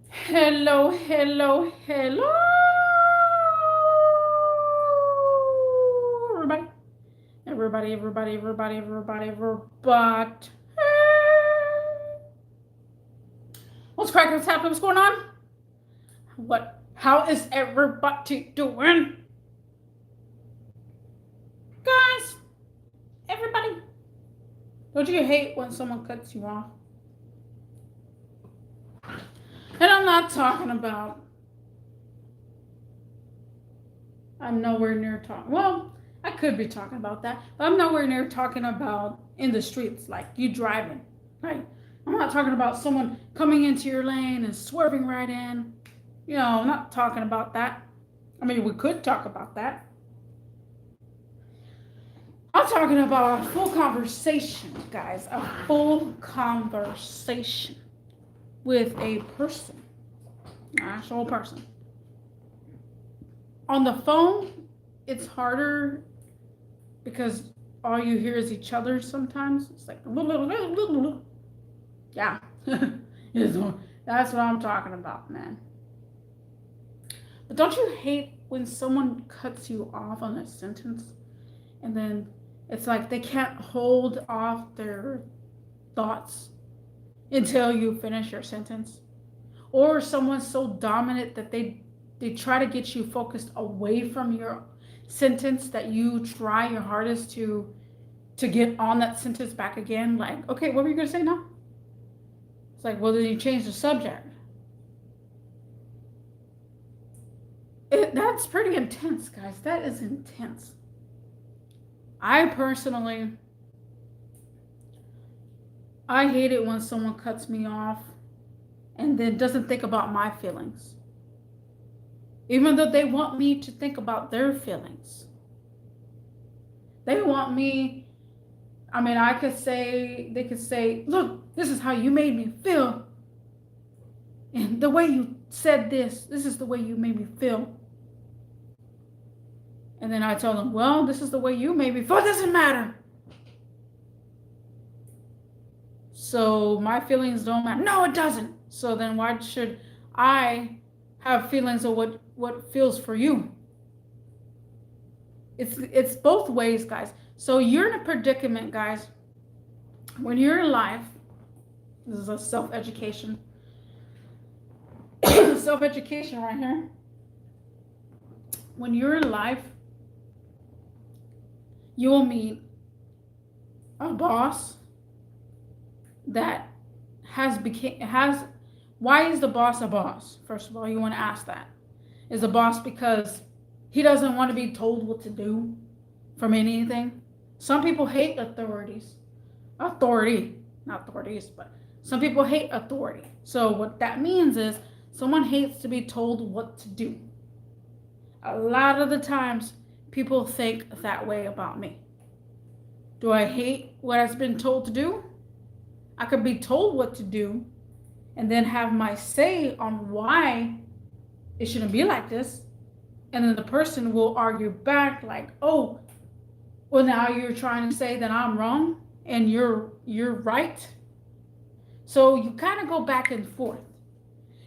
Hello, hello, hello, everybody. Everybody. What's cracking? What's happening? What's going on? How is everybody doing? Guys, everybody. Don't you hate when someone cuts you off? And I'm not talking about, I'm nowhere near talking. Well, I could be talking about that, but I'm nowhere near talking about in the streets, like you driving, right? I'm not talking about someone coming into your lane and swerving right in. I'm not talking about that. I mean, we could talk about that. I'm talking about a full conversation, guys. A full conversation with a person, an actual person. On the phone, it's harder because all you hear is each other sometimes. It's like, yeah. That's what I'm talking about, man. But don't you hate when someone cuts you off on a sentence and then it's like they can't hold off their thoughts until you finish your sentence? Or someone's so dominant that they try to get you focused away from your sentence that you try your hardest to get on that sentence back again. Like, okay, what were you gonna say now? It's like, well, then you change the subject. That's pretty intense, guys. That is intense. I personally, I hate it when someone cuts me off and then doesn't think about my feelings. Even though they want me to think about their feelings. They want me, I mean, they could say, look, this is how you made me feel. And the way you said this is the way you made me feel. And then I tell them, well, this is the way you made me feel. It doesn't matter. So my feelings don't matter. No, it doesn't. So then why should I have feelings of what feels for you? It's both ways, guys. So you're in a predicament, guys. When you're alive, this is a self-education. Self-education right here. When you're alive, you will meet a boss that has why is the boss a boss? First of all, you want to ask that. Is a boss because he doesn't want to be told what to do from anything? Some people hate authorities. Authority, not authorities, but some people hate authority. So what that means is someone hates to be told what to do. A lot of the times people think that way about me. Do I hate what I've been told to do? I could be told what to do and then have my say on why it shouldn't be like this. And then the person will argue back like, oh, well, now you're trying to say that I'm wrong and you're right. So you kind of go back and forth.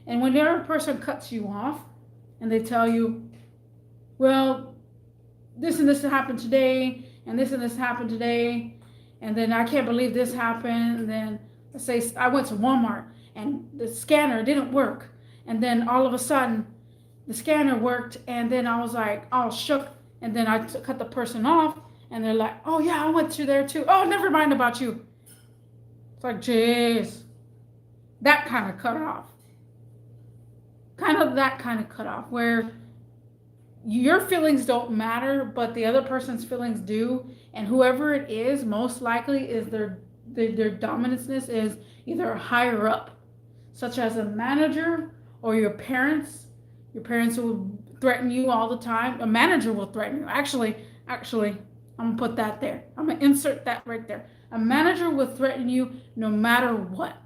And when the other person cuts you off and they tell you, well, this and this happened today, and this happened today, and then I can't believe this happened. And then let's say I went to Walmart and the scanner didn't work, and then all of a sudden the scanner worked, and then I was like all shook, and then I cut the person off, and they're like, oh yeah, I went through there too. Oh, never mind about you. It's like, jeez, that kind of cut off. That kind of cut off where your feelings don't matter, but the other person's feelings do, and whoever it is, most likely is their dominance is either higher up, such as a manager or your parents. Your parents will threaten you all the time. A manager will threaten you. Actually, I'm gonna put that there. I'm gonna insert that right there. A manager will threaten you no matter what,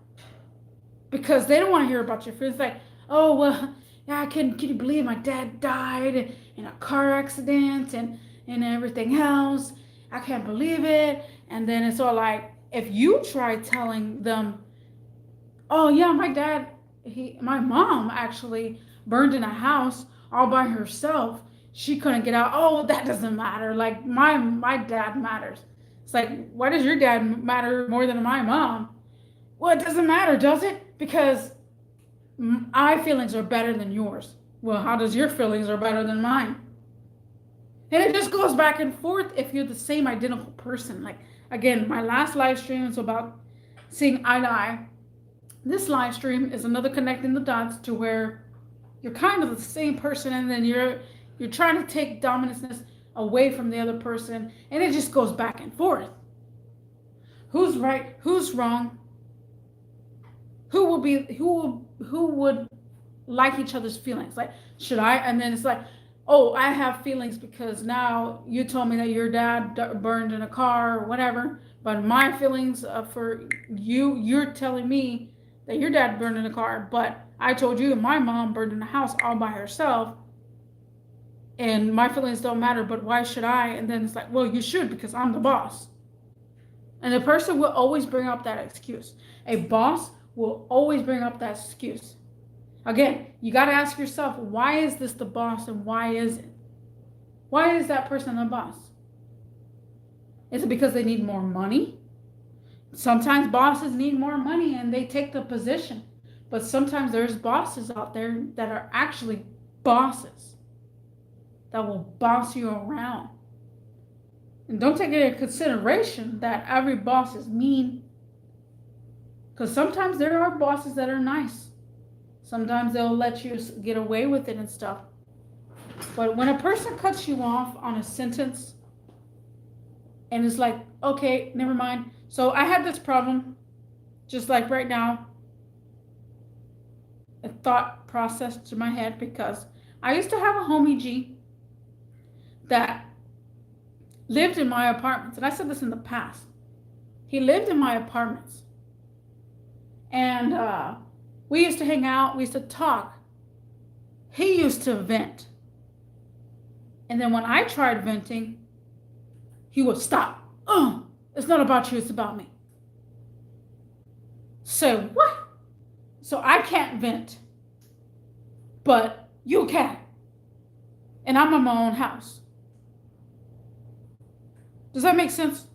because they don't want to hear about your feelings. Like, oh well, yeah, can you believe my dad died in a car accident and everything else? I can't believe it. And then it's all like, if you try telling them, oh yeah, my dad my mom actually burned in a house all by herself. She couldn't get out. Oh, that doesn't matter. Like my dad matters. It's like, why does your dad matter more than my mom? Well, it doesn't matter, does it? Because my feelings are better than yours. Well, how does your feelings are better than mine? And it just goes back and forth if you're the same identical person. Like, again, my last live stream is about seeing eye to eye. This live stream is another connecting the dots to where you're kind of the same person, and then you're trying to take dominance away from the other person, and it just goes back and forth. Who's right? Who's wrong? Who would like each other's feelings? Like, should I? And then it's like, oh, I have feelings because now you told me that your dad burned in a car or whatever, but my feelings for you, you're telling me that your dad burned in a car, but I told you my mom burned in a house all by herself, and my feelings don't matter, but why should I? And then it's like, well, you should because I'm the boss. And the person will always bring up that excuse. A boss will always bring up that excuse. Again, you got to ask yourself, why is this the boss and why is it? Why is that person the boss? Is it because they need more money? Sometimes bosses need more money and they take the position. But sometimes there's bosses out there that are actually bosses that will boss you around. And don't take into consideration that every boss is mean. Because sometimes there are bosses that are nice. Sometimes they'll let you get away with it and stuff. But when a person cuts you off on a sentence and it's like, okay, never mind. So I had this problem, just like right now, a thought process to my head, because I used to have a homie G that lived in my apartments. And I said this in the past. He lived in my apartments. And we used to hang out. We used to talk. He used to vent. And then when I tried venting, he would stop. Oh, it's not about you. It's about me. So what? So I can't vent. But you can. And I'm in my own house. Does that make sense?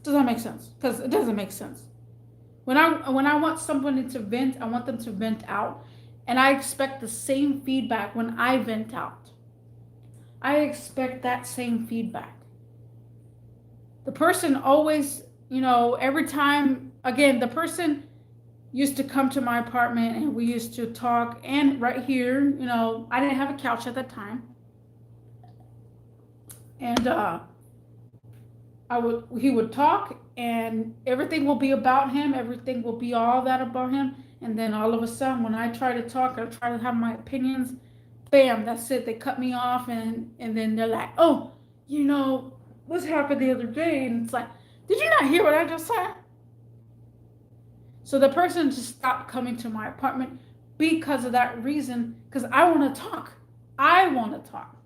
Does that make sense? Because it doesn't make sense. When I want somebody to vent, I want them to vent out. And I expect the same feedback when I vent out. I expect that same feedback. The person always, every time, again, the person used to come to my apartment and we used to talk. And right here, I didn't have a couch at that time. And he would talk and everything will be about him. Everything will be all that about him. And then all of a sudden, when I try to talk, I try to have my opinions, bam, that's it. They cut me off and then they're like, oh, this happened the other day. And it's like, did you not hear what I just said? So the person just stopped coming to my apartment because of that reason, because I want to talk. I want to talk.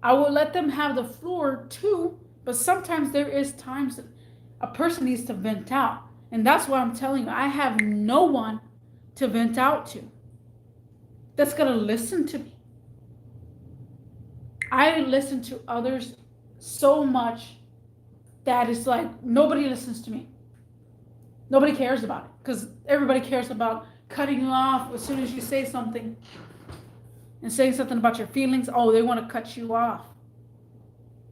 I will let them have the floor too, but sometimes there is times that a person needs to vent out. And that's why I'm telling you, I have no one to vent out to that's going to listen to me. I listen to others so much that it's like nobody listens to me. Nobody cares about it because everybody cares about cutting you off as soon as you say something and saying something about your feelings. Oh, they want to cut you off.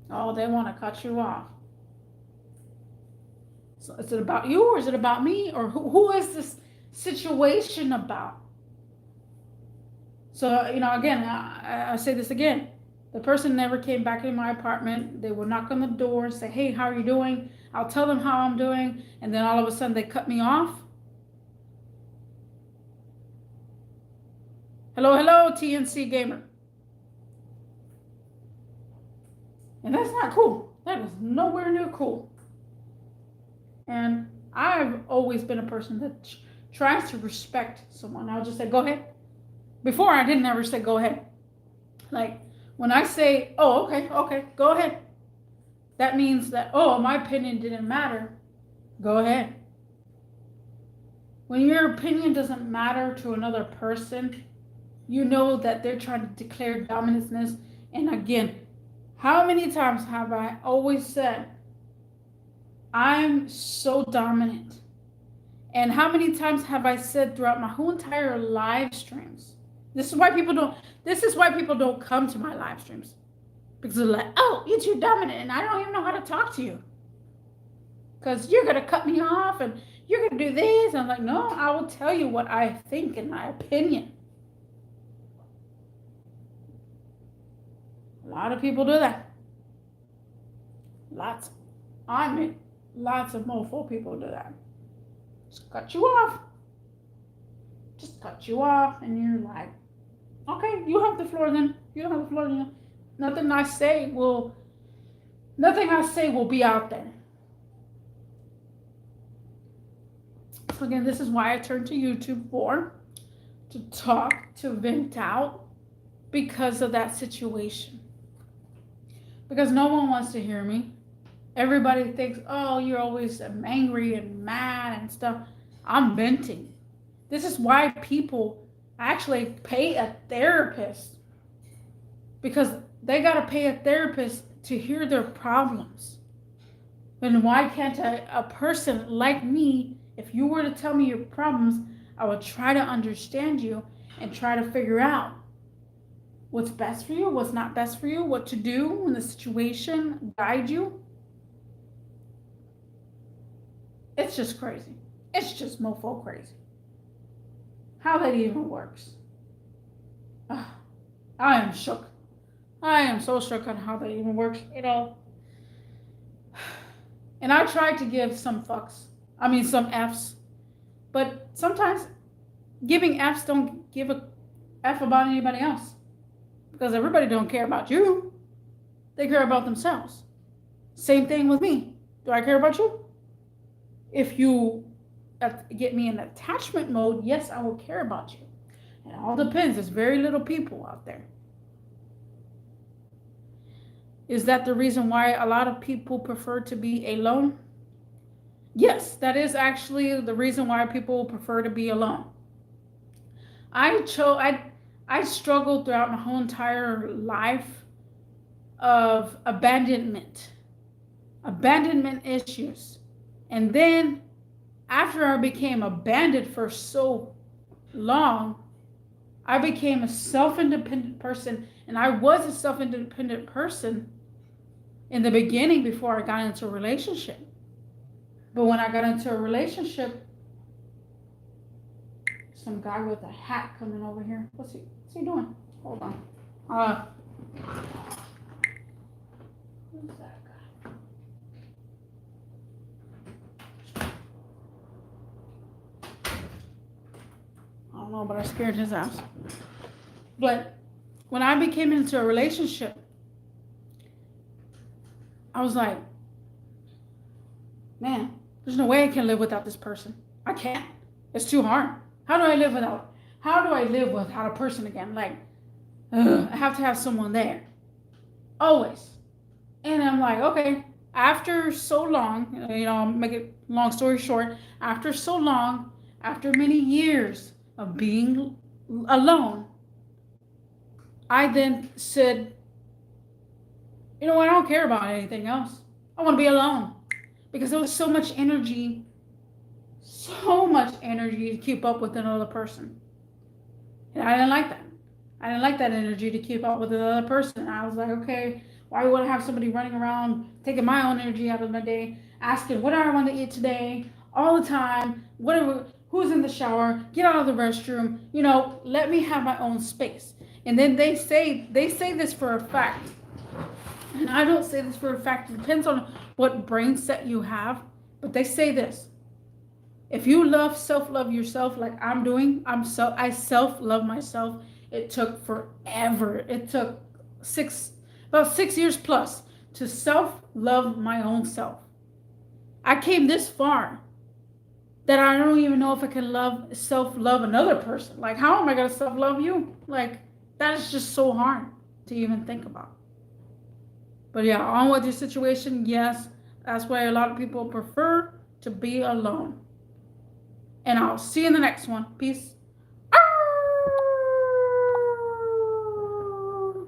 Oh, they want to cut you off. So is it about you or is it about me? Or who is this situation about? So, again, I say this again. The person never came back in my apartment. They would knock on the door and say, hey, how are you doing? I'll tell them how I'm doing. And then all of a sudden they cut me off. Hello, TNC Gamer. And that's not cool. That is nowhere near cool. And I've always been a person that tries to respect someone. I'll just say, go ahead. Before, I didn't ever say, go ahead. Like, when I say, oh, okay, go ahead. That means that, oh, my opinion didn't matter. Go ahead. When your opinion doesn't matter to another person, you know that they're trying to declare dominance. And again, how many times have I always said, I'm so dominant? And how many times have I said throughout my whole entire live streams? This is why people don't. This is why people don't come to my live streams, because they're like, "Oh, you're too dominant, and I don't even know how to talk to you, because you're gonna cut me off, and you're gonna do this." And I'm like, "No, I will tell you what I think in my opinion." A lot of people do that. Lots. I mean, lots of mofo people do that. Just cut you off. Just cut you off, and you're like, okay, you have the floor then. You don't have the floor then. Nothing I say will be out there. So again, this is why I turned to YouTube to talk, to vent out, because of that situation. Because no one wants to hear me. Everybody thinks, oh, you're always angry and mad and stuff. I'm venting. This is why people actually pay a therapist, because they got to pay a therapist to hear their problems. And why can't a person like me, if you were to tell me your problems, I would try to understand you and try to figure out what's best for you, what's not best for you, what to do in the situation, guide you. It's just crazy. It's just mofo crazy. How that even works. I am shook. I am so shook on how that even works, And I tried to give some some F's. But sometimes giving F's don't give a F about anybody else. Because everybody don't care about you. They care about themselves. Same thing with me. Do I care about you? If you get me in attachment mode, yes, I will care about you. It all depends. There's very little people out there. Is that the reason why a lot of people prefer to be alone? Yes, that is actually the reason why people prefer to be alone. I struggled throughout my whole entire life of abandonment issues. And then after I became abandoned for so long, I became a self-independent person. And I was a self-independent person in the beginning before I got into a relationship. But when I got into a relationship, some guy with a hat coming over here. What's he doing? Hold on. Who's that guy? I don't know, but I scared his ass. But when I became into a relationship, I was like, man, there's no way I can live without this person. I can't. It's too hard. How do I live without a person again? Like, I have to have someone there. Always. And I'm like, okay, after so long, I'll make it long story short, after so long, after many years of being alone, I then said, you know what, I don't care about anything else. I want to be alone. Because there was so much energy to keep up with another person. And I didn't like that. I didn't like that energy to keep up with another person. I was like, okay, why would I have somebody running around taking my own energy out of my day, asking what do I want to eat today, all the time, who's in the shower, get out of the restroom, let me have my own space. And then they say this for a fact. And I don't say this for a fact. It depends on what brain set you have. But they say this. If you self-love yourself like I'm doing, I self-love myself. It took forever. It took about 6 years plus to self-love my own self. I came this far that I don't even know if I can self-love another person. Like, how am I going to self-love you? Like, that is just so hard to even think about. But yeah, on with your situation, yes, that's why a lot of people prefer to be alone. and I'll see you in the next one. Peace.